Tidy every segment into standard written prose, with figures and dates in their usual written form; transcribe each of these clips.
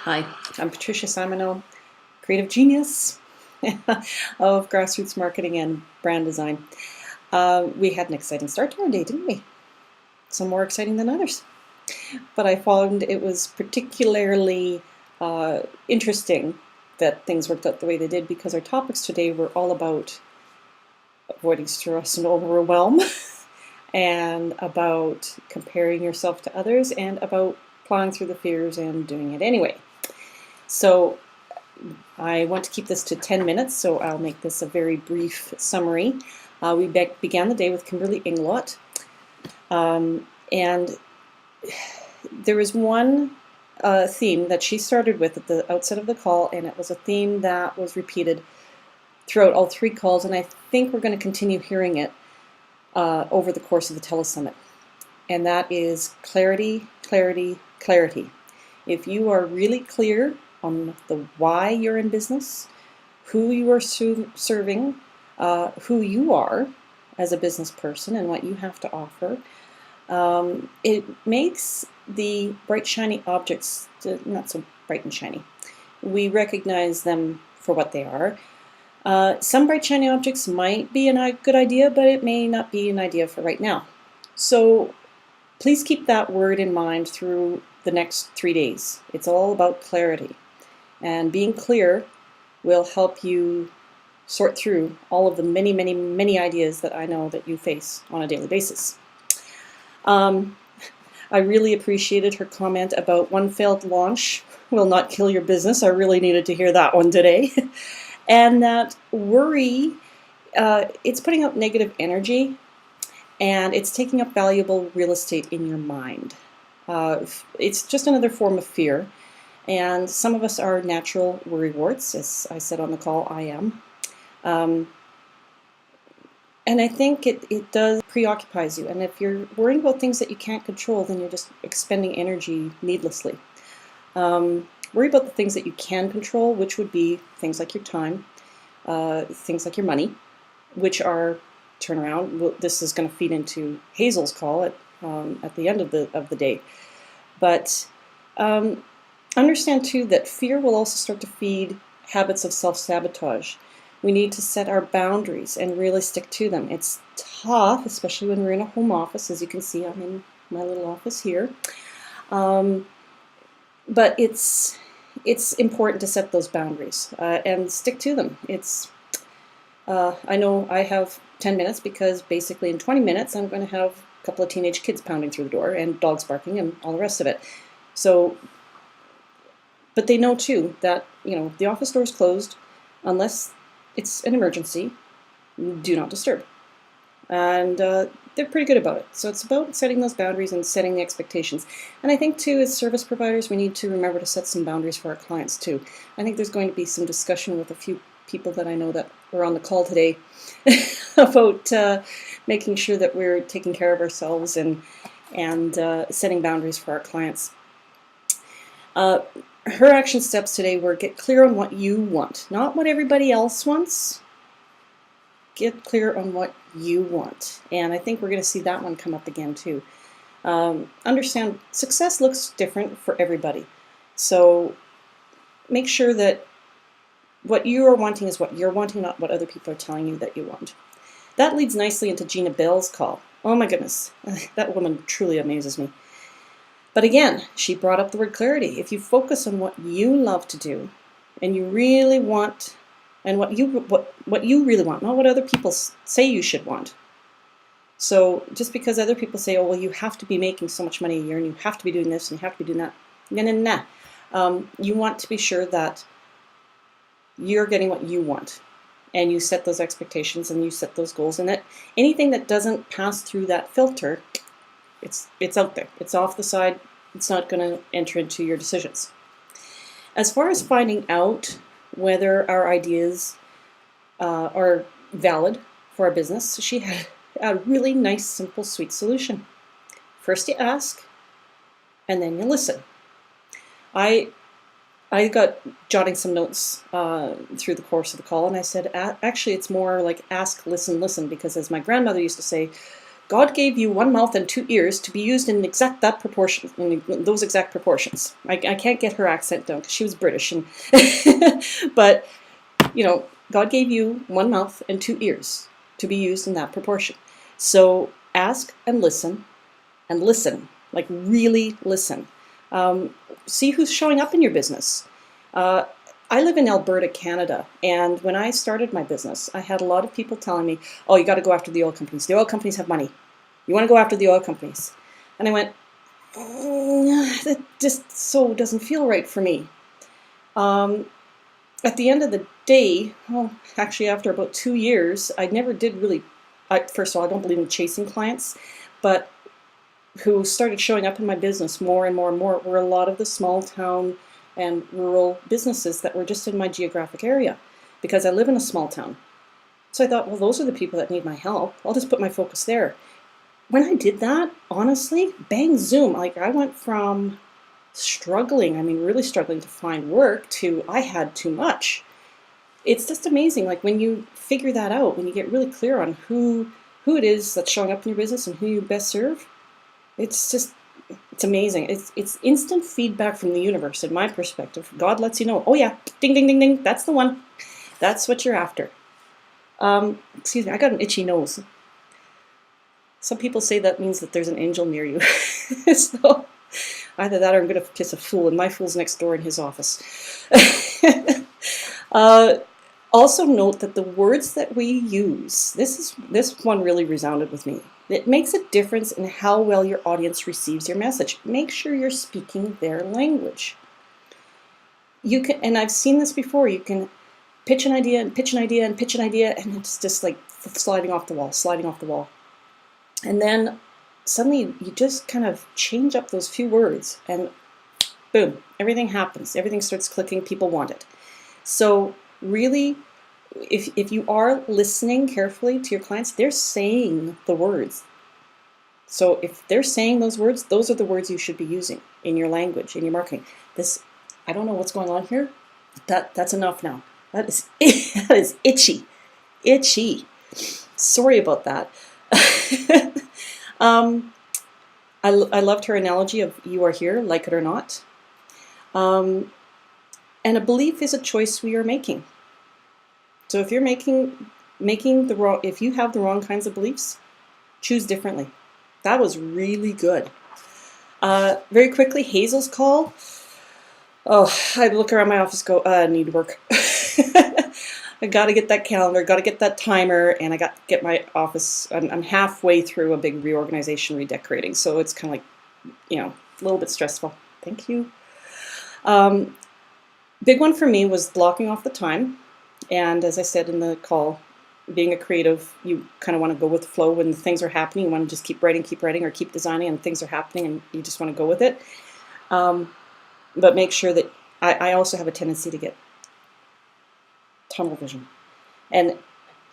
Hi, I'm Patricia Simoneau, creative genius of grassroots marketing and brand design. We had an exciting start to our day, didn't we? Some more exciting than others. But I found it was particularly interesting that things worked out the way they did because our topics today were all about avoiding stress and overwhelm and about comparing yourself to others and about plowing through the fears and doing it anyway. So I want to keep this to 10 minutes, so I'll make this a very brief summary. We began the day with Kimberly Inglot, and there was one theme that she started with at the outset of the call, and it was a theme that was repeated throughout all three calls, and I think we're going to continue hearing it over the course of the telesummit. And that is clarity, clarity, clarity. If you are really clear on the why you're in business, who you are serving, who you are as a business person and what you have to offer, it makes the bright shiny objects not so bright and shiny. We recognize them for what they are. Some bright shiny objects might be a good idea, but it may not be an idea for right now. So please keep that word in mind through the next 3 days. It's all about clarity. And being clear will help you sort through all of the many, many, many ideas that I know that you face on a daily basis. I really appreciated her comment about one failed launch will not kill your business. I really needed to hear that one today. And that worry, it's putting out negative energy and it's taking up valuable real estate in your mind. It's just another form of fear. And some of us are natural worrywarts, as I said on the call, I am. And I think it does preoccupies you. And if you're worrying about things that you can't control, then you're just expending energy needlessly. Worry about the things that you can control, which would be things like your time, things like your money, which are turnaround. This is going to feed into Hazel's call at the end of the day. But understand too that fear will also start to feed habits of self-sabotage. We need to set our boundaries and really stick to them. It's tough, especially when we're in a home office. As you can see, I'm in my little office here. But it's important to set those boundaries and stick to them. I know I have 10 minutes because basically in 20 minutes I'm going to have a couple of teenage kids pounding through the door and dogs barking and all the rest of it. So, but they know too that, the office door is closed unless it's an emergency. Do not disturb. And they're pretty good about it. So it's about setting those boundaries and setting the expectations. And I think too, as service providers, we need to remember to set some boundaries for our clients too. I think there's going to be some discussion with a few people that I know that were on the call today about making sure that we're taking care of ourselves and setting boundaries for our clients. Her action steps today were get clear on what you want, not what everybody else wants. Get clear on what you want. And I think we're going to see that one come up again too. Understand success looks different for everybody. So make sure that what you are wanting is what you're wanting, not what other people are telling you that you want. That leads nicely into Gina Bell's call. Oh my goodness, that woman truly amazes me. But again, she brought up the word clarity. If you focus on what you love to do and you really want, and what you really want, not what other people say you should want. So just because other people say, oh, well, you have to be making so much money a year and you have to be doing this and you have to be doing that. No. You want to be sure that you're getting what you want and you set those expectations and you set those goals, and that anything that doesn't pass through that filter, it's out there. It's off the side. It's not going to enter into your decisions. As far as finding out whether our ideas are valid for our business, she had a really nice, simple, sweet solution. First you ask, and then you listen. I got jotting some notes through the course of the call, and I said, actually, it's more like ask, listen, listen, because as my grandmother used to say, God gave you one mouth and two ears to be used in exact that proportion, in those exact proportions. I can't get her accent down because she was British, and but God gave you one mouth and two ears to be used in that proportion. So ask and listen, like really listen. See who's showing up in your business. I live in Alberta, Canada, and when I started my business, I had a lot of people telling me, oh, you got to go after the oil companies. The oil companies have money. You want to go after the oil companies. And I went, that just so doesn't feel right for me. At the end of the day, well, actually after about 2 years, I never did really, first of all, I don't believe in chasing clients, but who started showing up in my business more and more and more were a lot of the small town and rural businesses that were just in my geographic area, because I live in a small town. So I thought, well, those are the people that need my help. I'll just put my focus there. When I did that, honestly, bang, zoom, like I went from struggling, really struggling to find work, to I had too much. It's just amazing, like when you figure that out, when you get really clear on who it is that's showing up in your business and who you best serve, it's amazing. It's instant feedback from the universe, in my perspective. God lets you know, oh yeah, ding, ding, ding, ding, that's the one. That's what you're after. Excuse me, I got an itchy nose. Some people say that means that there's an angel near you. So either that or I'm going to kiss a fool, and my fool's next door in his office. Also note that the words that we use, this one really resounded with me. It makes a difference in how well your audience receives your message. Make sure you're speaking their language. You can, and I've seen this before, you can pitch an idea and pitch an idea and pitch an idea, and it's just like sliding off the wall. And then suddenly you just kind of change up those few words, and boom, everything happens. Everything starts clicking. People want it. So really, if you are listening carefully to your clients, they're saying the words. So if they're saying those words, those are the words you should be using in your language, in your marketing. This, I don't know what's going on here. That's enough now. That is itchy. Sorry about that. I loved her analogy of you are here, like it or not. And a belief is a choice we are making. So if you're if you have the wrong kinds of beliefs, choose differently. That was really good. Very quickly, Hazel's call. Oh, I look around my office, go, I need work. I got to get that calendar, got to get that timer, and I got to get my office. I'm halfway through a big reorganization, redecorating, so it's kind of like, a little bit stressful. Thank you. Big one for me was blocking off the time. And as I said in the call, being a creative, you kind of want to go with the flow. When things are happening, you want to just keep writing, or keep designing, and things are happening, and you just want to go with it. But make sure that I also have a tendency to get tunnel vision. And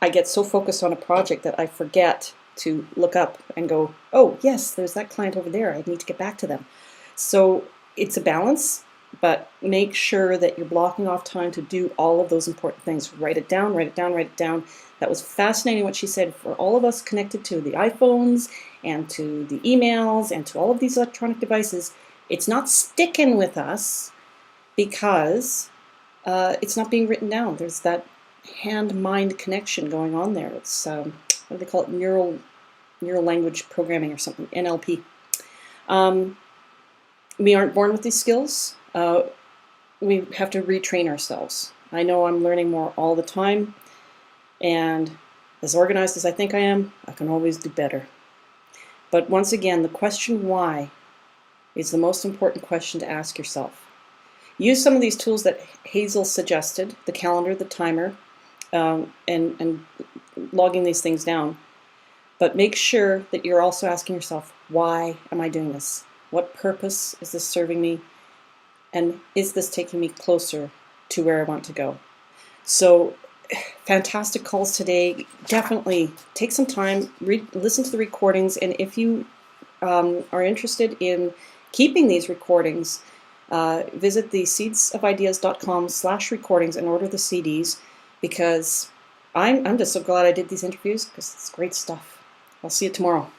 I get so focused on a project that I forget to look up and go, oh, yes, there's that client over there. I need to get back to them. So it's a balance, but make sure that you're blocking off time to do all of those important things. Write it down. That was fascinating what she said. For all of us connected to the iPhones and to the emails and to all of these electronic devices, it's not sticking with us because it's not being written down. There's that hand-mind connection going on there. It's, what do they call it? Neural language programming or something, NLP. We aren't born with these skills. We have to retrain ourselves. I know I'm learning more all the time, and as organized as I think I am, I can always do better. But once again, the question why is the most important question to ask yourself. Use some of these tools that Hazel suggested, the calendar, the timer, and logging these things down. But make sure that you're also asking yourself, why am I doing this? What purpose is this serving me? And is this taking me closer to where I want to go? So, fantastic calls today. Definitely take some time, listen to the recordings, and if you are interested in keeping these recordings, visit the seedsofideas.com/recordings and order the CDs, because I'm just so glad I did these interviews, because it's great stuff. I'll see you tomorrow.